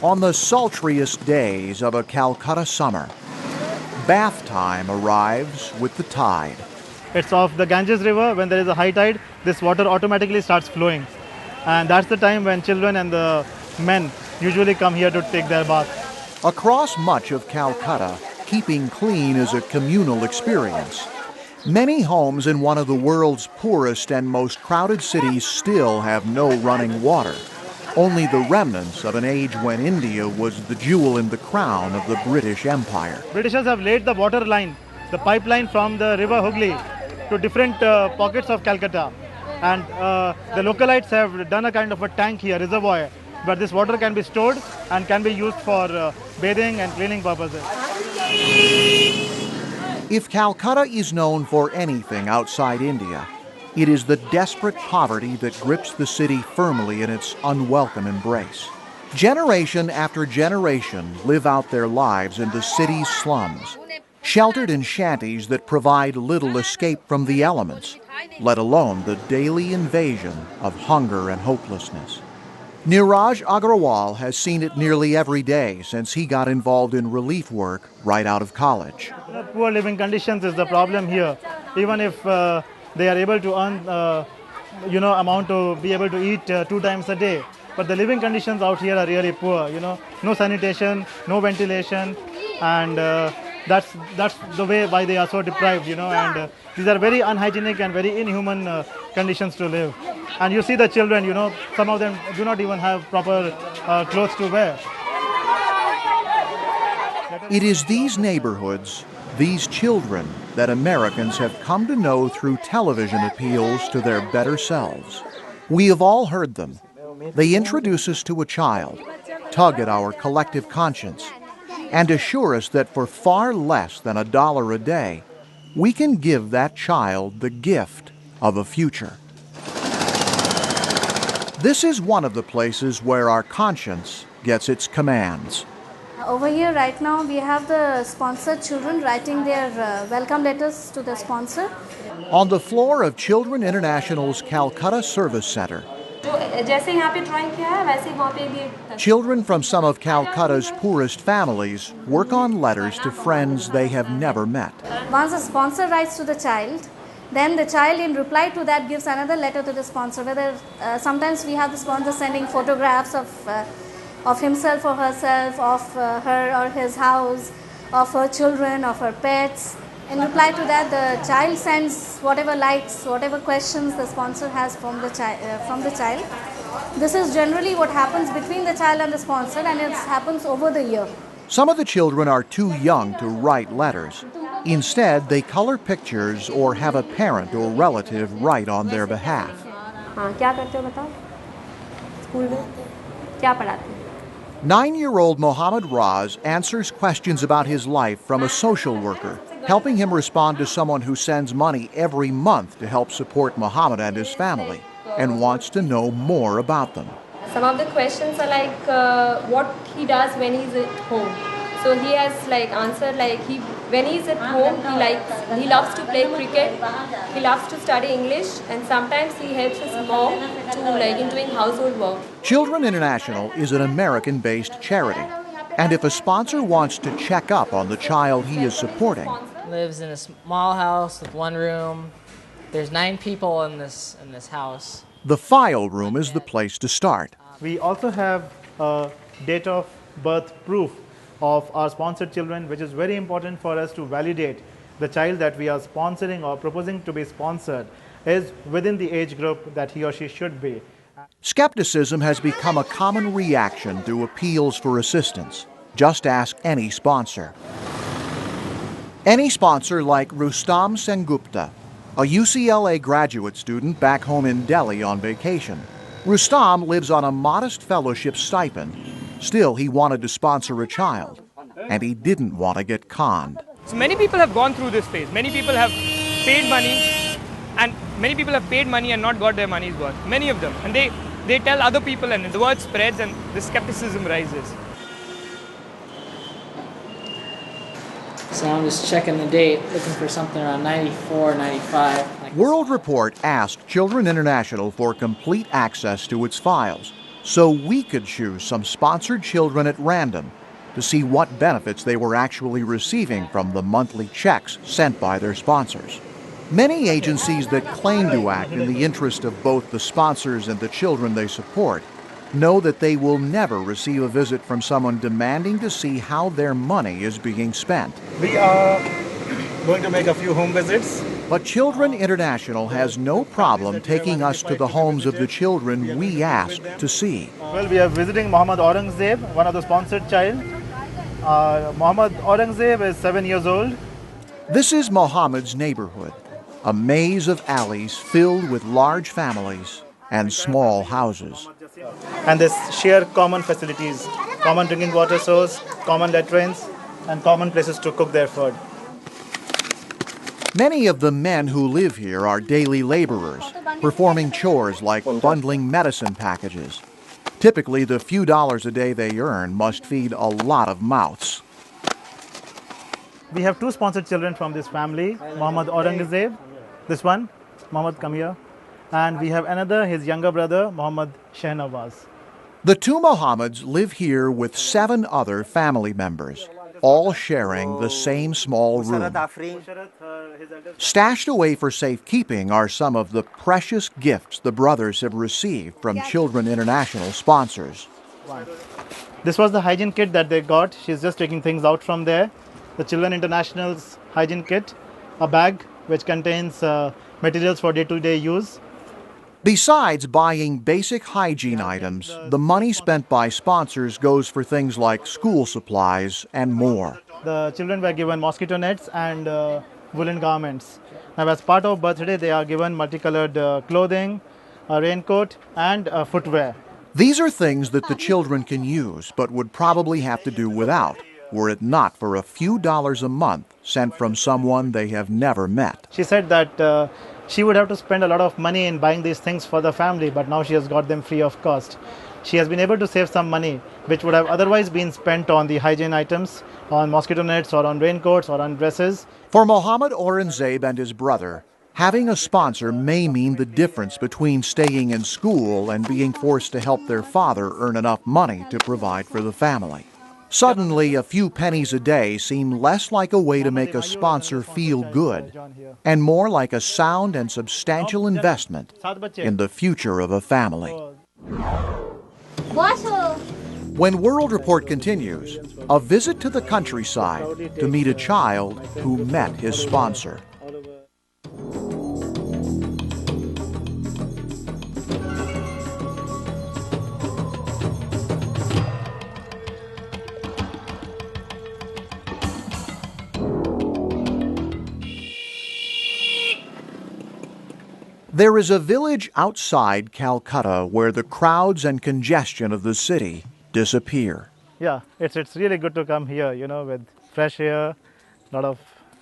On the sultriest days of a Calcutta summer, bath time arrives with the tide. It's off the Ganges River. When there is a high tide, this water automatically starts flowing. And that's the time when children and the men usually come here to take their bath. Across much of Calcutta, keeping clean is a communal experience. Many homes in one of the world's poorest and most crowded cities still have no running water. Only the remnants of an age when India was the jewel in the crown of the British Empire. Britishers have laid the water line, the pipeline from the river Hooghly to different pockets of Calcutta. And the localites have done a kind of a tank here, reservoir, where this water can be stored and can be used for bathing and cleaning purposes. If Calcutta is known for anything outside India, it is the desperate poverty that grips the city firmly in its unwelcome embrace. Generation after generation live out their lives in the city's slums, sheltered in shanties that provide little escape from the elements, let alone the daily invasion of hunger and hopelessness. Niraj Agrawal has seen it nearly every day since he got involved in relief work right out of college. Poor living conditions is the problem here. Even if they are able to earn, amount to be able to eat 2 times a day, but the living conditions out here are really poor. No sanitation, no ventilation, and that's the way why they are so deprived. And these are very unhygienic and very inhuman conditions to live. And you see the children. Some of them do not even have proper clothes to wear. It is these neighborhoods, these children, that Americans have come to know through television appeals to their better selves. We have all heard them. They introduce us to a child, tug at our collective conscience, and assure us that for far less than $1 a day, we can give that child the gift of a future. This is one of the places where our conscience gets its commands. Over here right now we have the sponsored children writing their welcome letters to the sponsor. On the floor of Children International's Calcutta Service Center, children from some of Calcutta's poorest families work on letters to friends they have never met. Once the sponsor writes to the child, then the child in reply to that gives another letter to the sponsor. Whether sometimes we have the sponsor sending photographs of himself or herself, of her or his house, of her children, of her pets. In reply to that, the child sends whatever likes, whatever questions the sponsor has from the child. This is generally what happens between the child and the sponsor, and it happens over the year. Some of the children are too young to write letters. Instead, they color pictures or have a parent or relative write on their behalf. 9-year-old Mohammed Raz answers questions about his life from a social worker, helping him respond to someone who sends money every month to help support Mohammed and his family, and wants to know more about them. Some of the questions are like what he does when he's at home. So he has answered when he's at home he loves to play cricket, he loves to study English, and sometimes he helps his mom in doing household work. Children International is an American-based charity, and if a sponsor wants to check up on the child he is supporting, lives in a small house with 1 room. There's 9 people in this house. The file room is the place to start. We also have a date of birth proof of our sponsored children, which is very important for us to validate the child that we are sponsoring or proposing to be sponsored is within the age group that he or she should be. Skepticism has become a common reaction to appeals for assistance. Just ask any sponsor. Any sponsor like Rustam Sengupta, a UCLA graduate student back home in Delhi on vacation. Rustam lives on a modest fellowship stipend. Still, he wanted to sponsor a child, and he didn't want to get conned. So many people have gone through this phase. Many people have paid money, and many people have paid money and not got their money's worth. Many of them. And they tell other people, and the word spreads, and the skepticism rises. So I'm just checking the date, looking for something around 94, 95. World Report asked Children International for complete access to its files, so we could choose some sponsored children at random to see what benefits they were actually receiving from the monthly checks sent by their sponsors. Many agencies that claim to act in the interest of both the sponsors and the children they support know that they will never receive a visit from someone demanding to see how their money is being spent. We are going to make a few home visits. But Children International has no problem taking us to the homes of the children we asked to see. Well, we are visiting Mohammad Aurangzeb, one of the sponsored child. Mohammad Aurangzeb is 7 years old. This is Mohammed's neighborhood, a maze of alleys filled with large families and small houses. And they share common facilities, common drinking water source, common latrines, and common places to cook their food. Many of the men who live here are daily laborers, performing chores like bundling medicine packages. Typically, the few dollars a day they earn must feed a lot of mouths. We have 2 sponsored children from this family, Mohammad Aurangzeb, this one, Mohammad, come here. And we have another, his younger brother, Mohammad Shehnawaz. The 2 Mohammeds live here with 7 other family members, all sharing the same small room. Stashed away for safekeeping are some of the precious gifts the brothers have received from Children International sponsors. This was the hygiene kit that they got. She's just taking things out from there. The Children International's hygiene kit, a bag which contains materials for day-to-day use. Besides buying basic hygiene items, the money spent by sponsors goes for things like school supplies and more. The children were given mosquito nets and woolen garments. Now, as part of birthday, they are given multicolored clothing, a raincoat, and footwear. These are things that the children can use, but would probably have to do without, were it not for a few dollars a month sent from someone they have never met. She said that she would have to spend a lot of money in buying these things for the family, but now she has got them free of cost. She has been able to save some money, which would have otherwise been spent on the hygiene items, on mosquito nets, or on raincoats, or on dresses. For Mohammad Aurangzeb and his brother, having a sponsor may mean the difference between staying in school and being forced to help their father earn enough money to provide for the family. Suddenly, a few pennies a day seem less like a way to make a sponsor feel good and more like a sound and substantial investment in the future of a family. When World Report continues, a visit to the countryside to meet a child who met his sponsor. There is a village outside Calcutta where the crowds and congestion of the city disappear. Yeah, it's really good to come here, with fresh air, a lot of,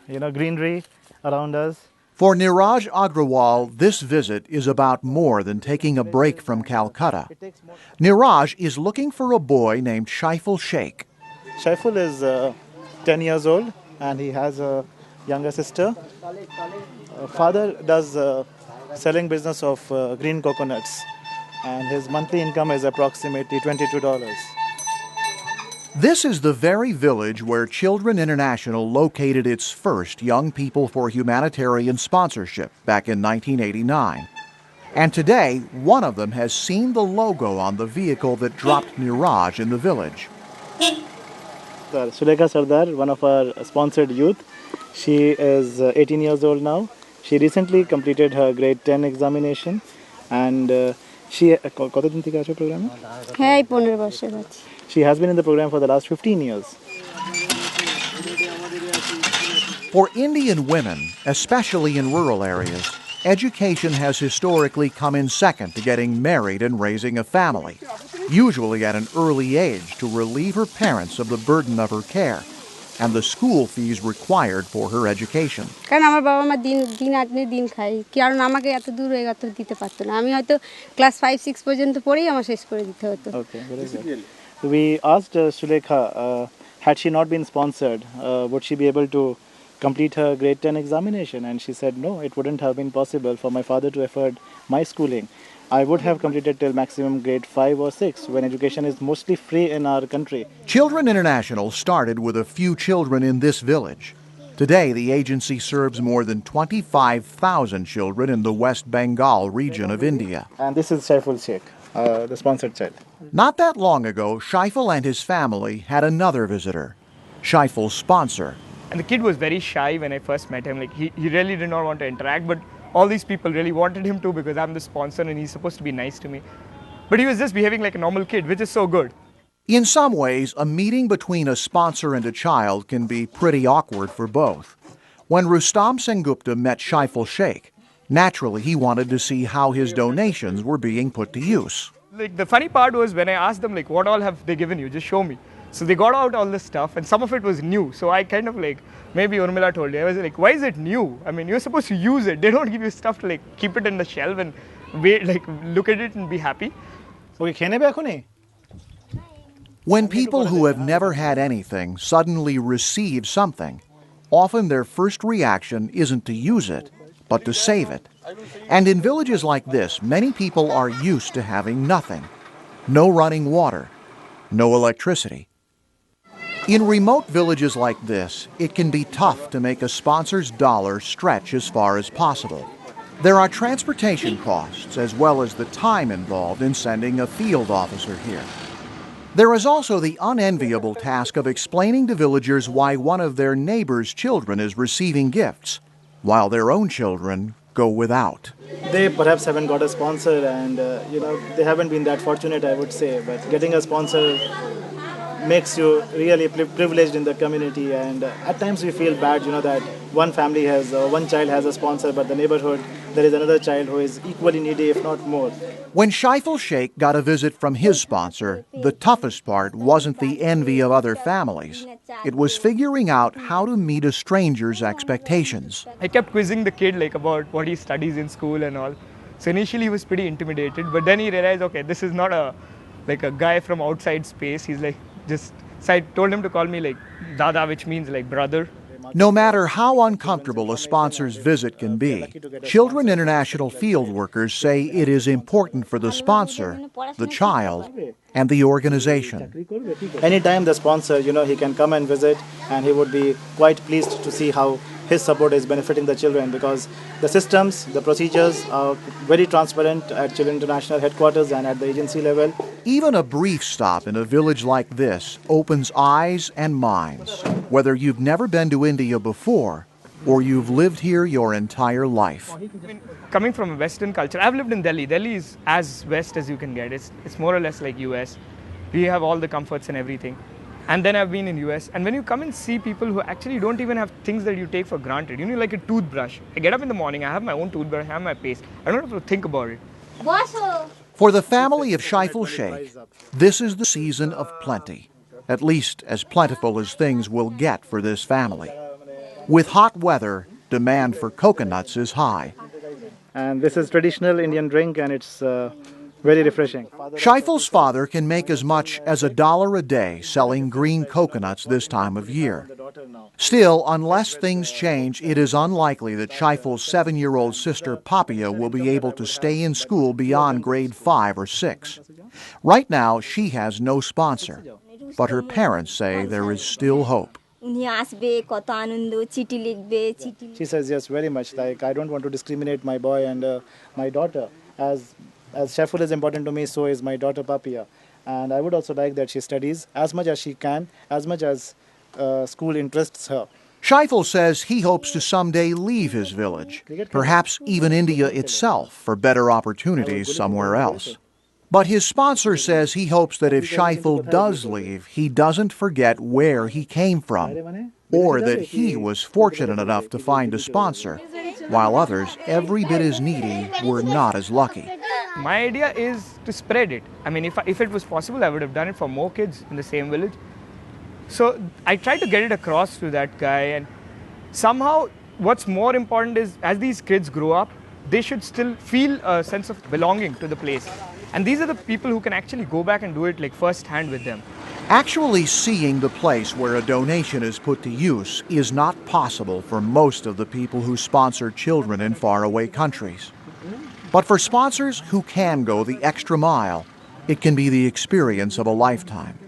greenery around us. For Niraj Agrawal, this visit is about more than taking a break from Calcutta. Niraj is looking for a boy named Shaiful Sheikh. Shaiful is 10 years old and he has a younger sister. Father does selling business of green coconuts, and his monthly income is approximately $22. This is the very village where Children International located its first Young People for Humanitarian sponsorship back in 1989. And today, one of them has seen the logo on the vehicle that dropped Niraj in the village. Sulekha Sardar, one of our sponsored youth, she is 18 years old now. She recently completed her grade 10 examination and she has been in the program for the last 15 years. For Indian women, especially in rural areas, education has historically come in second to getting married and raising a family, usually at an early age to relieve her parents of the burden of her care and the school fees required for her education. Class 5-6 পর্যন্ত পড়েই আমার শেষ করে দিতে হতো। Okay, very good. We asked Sulekha, had she not been sponsored, would she be able to complete her grade 10 examination, and she said no, it wouldn't have been possible for my father to afford my schooling. I would have completed till maximum grade 5 or 6 when education is mostly free in our country. Children International started with a few children in this village. Today, the agency serves more than 25,000 children in the West Bengal region of India. And this is Shaiful Sheikh, the sponsored child. Not that long ago, Shaiful and his family had another visitor, Shaiful's sponsor. And the kid was very shy when I first met him. Like he really did not want to interact, but all these people really wanted him to because I'm the sponsor and he's supposed to be nice to me. But he was just behaving like a normal kid, which is so good. In some ways, a meeting between a sponsor and a child can be pretty awkward for both. When Rustam Sengupta met Shaiful Sheikh, naturally he wanted to see how his donations were being put to use. Like the funny part was when I asked them like, what all have they given you? Just show me. So they got out all this stuff and some of it was new. So I kind of like, maybe Urmila told you, I was like, why is it new? I mean, you're supposed to use it. They don't give you stuff to like keep it in the shelf and wait, like look at it and be happy. When people who have never had anything suddenly receive something, often their first reaction isn't to use it, but to save it. And in villages like this, many people are used to having nothing. No running water, no electricity. In remote villages like this, it can be tough to make a sponsor's dollar stretch as far as possible. There are transportation costs as well as the time involved in sending a field officer here. There is also the unenviable task of explaining to villagers why one of their neighbors' children is receiving gifts, while their own children go without. They perhaps haven't got a sponsor and, they haven't been that fortunate, I would say. But getting a sponsor makes you really privileged in the community, and at times we feel bad, that one family has, one child has a sponsor, but the neighborhood, there is another child who is equally needy, if not more. When Shaiful Sheikh got a visit from his sponsor, the toughest part wasn't the envy of other families. It was figuring out how to meet a stranger's expectations. I kept quizzing the kid like about what he studies in school and all. So initially he was pretty intimidated, but then he realized, okay, this is not a guy from outside space. He's like so I told him to call me like Dada, which means like brother. No matter how uncomfortable a sponsor's visit can be, Children International field workers say it is important for the sponsor, the child, and the organization. Anytime the sponsor, he can come and visit, and he would be quite pleased to see how his support is benefiting the children, because the systems, the procedures are very transparent at Children International headquarters and at the agency level. Even a brief stop in a village like this opens eyes and minds, whether you've never been to India before or you've lived here your entire life. Coming from a Western culture, I've lived in Delhi. Delhi is as West as you can get. It's more or less like US. We have all the comforts and everything. And then I've been in US. And when you come and see people who actually don't even have things that you take for granted, like a toothbrush. I get up in the morning, I have my own toothbrush, I have my paste. I don't have to think about it. For the family of Shaiful Sheikh, this is the season of plenty, at least as plentiful as things will get for this family. With hot weather, demand for coconuts is high. And this is traditional Indian drink, and it's very refreshing. Shaiful's father can make as much as $1 a day selling green coconuts this time of year. Still, unless things change, it is unlikely that Shaiful's 7-year-old sister Papia will be able to stay in school beyond grade 5 or 6. Right now, she has no sponsor, but her parents say there is still hope. She says yes, very much. Like, I don't want to discriminate my boy and my daughter. As Shaiful is important to me, so is my daughter Papia. And I would also like that she studies as much as she can, as much as school interests her. Shaiful says he hopes to someday leave his village, perhaps even India itself, for better opportunities somewhere else. But his sponsor says he hopes that if Shaiful does leave, he doesn't forget where he came from, or that he was fortunate enough to find a sponsor, while others, every bit as needy, were not as lucky. My idea is to spread it. I mean, if it was possible, I would have done it for more kids in the same village. So I tried to get it across to that guy, and somehow what's more important is as these kids grow up, they should still feel a sense of belonging to the place. And these are the people who can actually go back and do it like first hand with them. Actually seeing the place where a donation is put to use is not possible for most of the people who sponsor children in faraway countries. But for sponsors who can go the extra mile, it can be the experience of a lifetime.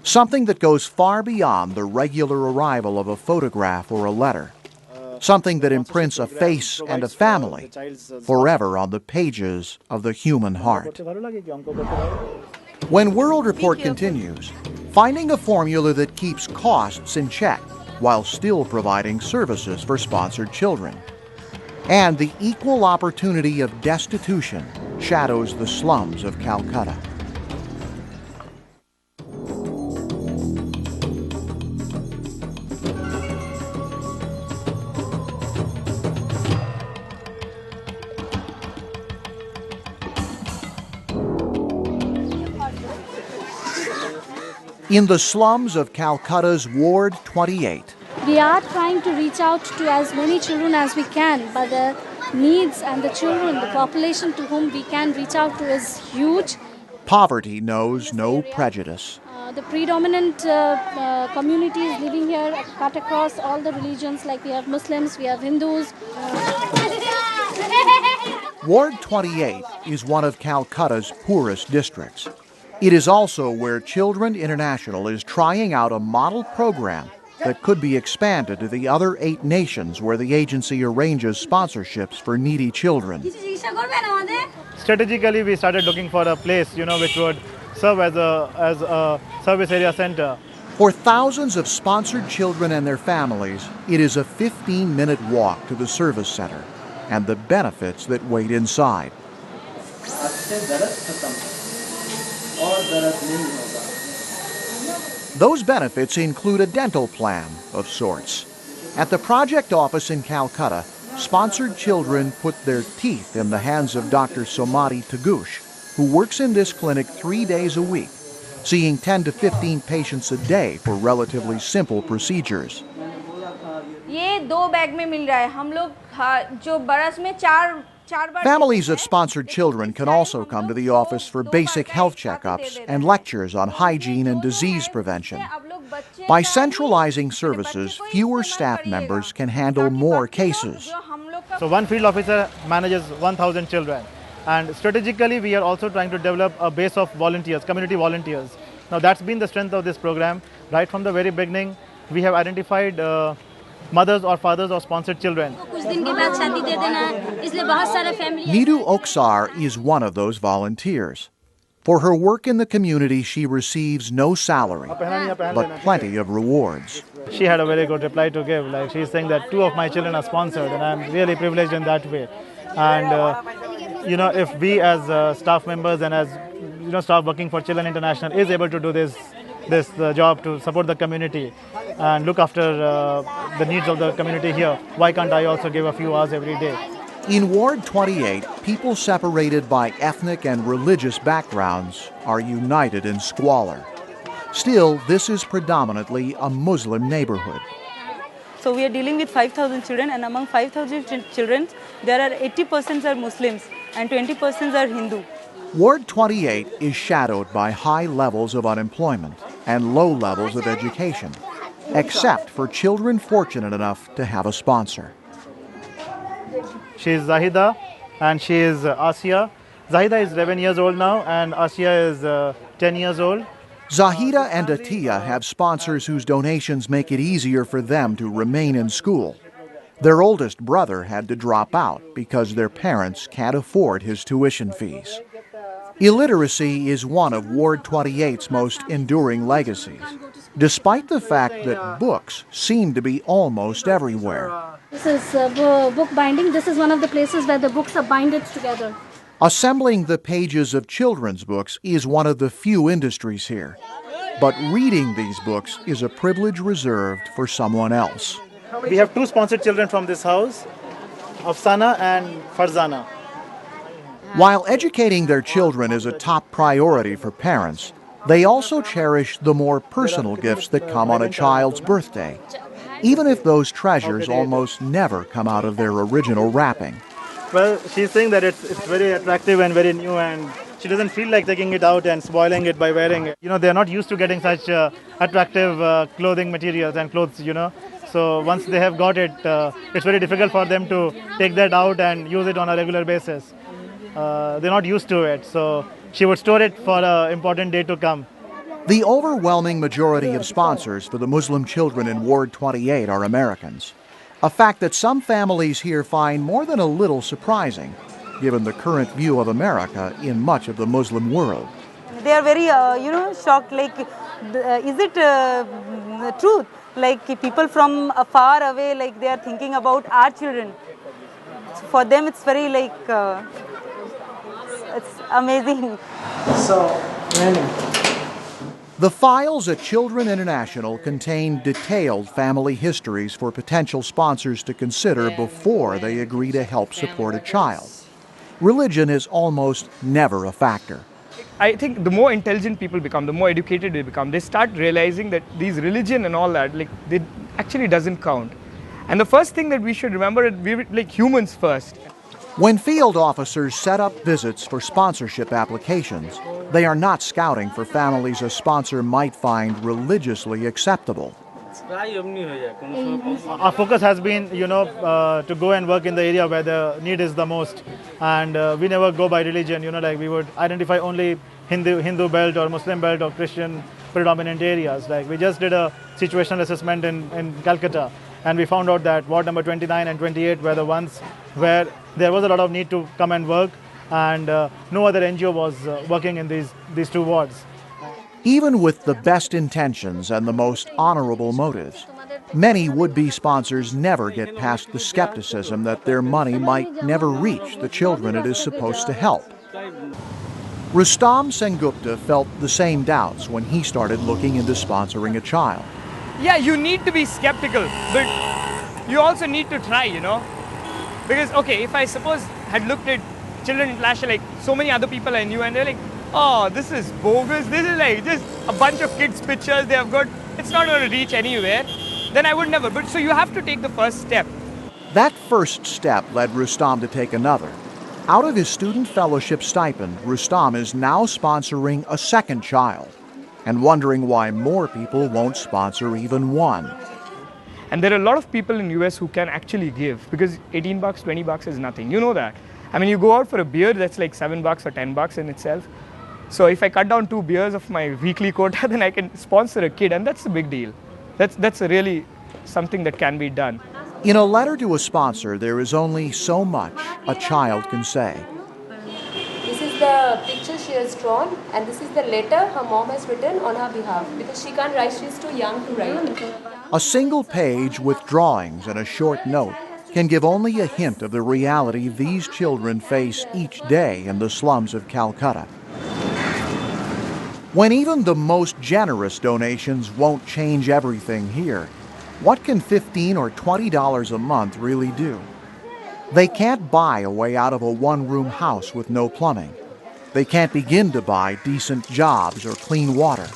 Something that goes far beyond the regular arrival of a photograph or a letter. Something that imprints a face and a family forever on the pages of the human heart. When World Report continues, finding a formula that keeps costs in check while still providing services for sponsored children. And the equal opportunity of destitution shadows the slums of Calcutta. In the slums of Calcutta's Ward 28. We are trying to reach out to as many children as we can, but the needs and the children, the population to whom we can reach out to is huge. Poverty knows no prejudice. The predominant communities living here cut across all the religions, like we have Muslims, we have Hindus. Ward 28 is one of Calcutta's poorest districts. It is also where Children International is trying out a model program that could be expanded to the other 8 nations where the agency arranges sponsorships for needy children. Strategically, we started looking for a place, which would serve as a service area center. For thousands of sponsored children and their families, it is a 15-minute walk to the service center and the benefits that wait inside. Those benefits include a dental plan of sorts. At the project office in Calcutta, sponsored children put their teeth in the hands of Dr. Somati Tagush, who works in this clinic 3 days a week, seeing 10 to 15 patients a day for relatively simple procedures. Families of sponsored children can also come to the office for basic health checkups and lectures on hygiene and disease prevention. By centralizing services, fewer staff members can handle more cases. So one field officer manages 1,000 children. And strategically, we are also trying to develop a base of volunteers, community volunteers. Now that's been the strength of this program. Right from the very beginning, we have identified mothers or fathers of sponsored children. Nidu Oksar is one of those volunteers. For her work in the community, she receives no salary, but plenty of rewards. She had a very good reply to give. Like, she's saying that 2 of my children are sponsored, and I'm really privileged in that way. And if we as staff members and as staff working for Children International is able to do this job to support the community and look after the needs of the community here, why can't I also give a few hours every day? In Ward 28, people separated by ethnic and religious backgrounds are united in squalor. Still, this is predominantly a Muslim neighborhood. So we are dealing with 5,000 children, and among 5,000 children, there are 80% are Muslims and 20% are Hindu. Ward 28 is shadowed by high levels of unemployment and low levels of education, except for children fortunate enough to have a sponsor. She is Zahida and she is Asiya. Zahida is 11 years old now and Asiya is 10 years old. Zahida and Atiya have sponsors whose donations make it easier for them to remain in school. Their oldest brother had to drop out because their parents can't afford his tuition fees. Illiteracy is one of Ward 28's most enduring legacies, despite the fact that books seem to be almost everywhere. This is book binding. This is one of the places where the books are binded together. Assembling the pages of children's books is one of the few industries here. But reading these books is a privilege reserved for someone else. We have 2 sponsored children from this house, Afsana and Farzana. While educating their children is a top priority for parents, they also cherish the more personal gifts that come on a child's birthday, even if those treasures almost never come out of their original wrapping. Well, she's saying that it's very attractive and very new, and she doesn't feel like taking it out and spoiling it by wearing it. They're not used to getting such attractive clothing materials and clothes. So once they have got it, it's very difficult for them to take that out and use it on a regular basis. They're not used to it, so she would store it for an important day to come. The overwhelming majority of sponsors for the Muslim children in Ward 28 are Americans, a fact that some families here find more than a little surprising, given the current view of America in much of the Muslim world. They are very, shocked, like, is it the truth? Like, people from far away, like, they are thinking about our children. For them, it's very, like, it's amazing. The files at Children International contain detailed family histories for potential sponsors to consider before they agree to help support a child. Religion is almost never a factor. I think the more intelligent people become, the more educated they become, they start realizing that these religion and all that, like, they actually doesn't count. And the first thing that we should remember is we're like humans first. When field officers set up visits for sponsorship applications, they are not scouting for families a sponsor might find religiously acceptable. Our focus has been, to go and work in the area where the need is the most. And we never go by religion, like we would identify only Hindu belt or Muslim belt or Christian predominant areas. Like we just did a situational assessment in Calcutta, and we found out that ward number 29 and 28 were the ones where there was a lot of need to come and work, and no other NGO was working in these two wards. Even with the best intentions and the most honorable motives, many would-be sponsors never get past the skepticism that their money might never reach the children it is supposed to help. Rustam Sengupta felt the same doubts when he started looking into sponsoring a child. Yeah, you need to be skeptical, but you also need to try, Because, okay, if I suppose had looked at Children International like so many other people I knew and they're like, oh, this is bogus, this is like just a bunch of kids' pictures they have got, it's not going to reach anywhere, then I would never. But so you have to take the first step. That first step led Rustam to take another. Out of his student fellowship stipend, Rustam is now sponsoring a second child and wondering why more people won't sponsor even one. And there are a lot of people in US who can actually give, because $18, $20 is nothing. You know that. I mean, you go out for a beer, that's like $7 or $10 in itself. So if I cut down 2 beers of my weekly quota, then I can sponsor a kid, and that's a big deal. That's really something that can be done. In a letter to a sponsor, there is only so much a child can say. This is the picture she has drawn, and this is the letter her mom has written on her behalf, because she can't write, she's too young to write. A single page with drawings and a short note can give only a hint of the reality these children face each day in the slums of Calcutta. When even the most generous donations won't change everything here, what can $15 or $20 a month really do? They can't buy a way out of a one-room house with no plumbing. They can't begin to buy decent jobs or clean water.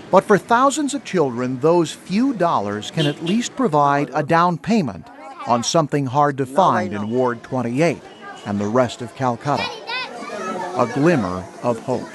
But for thousands of children, those few dollars can at least provide a down payment on something hard to find in Ward 28 and the rest of Calcutta. A glimmer of hope.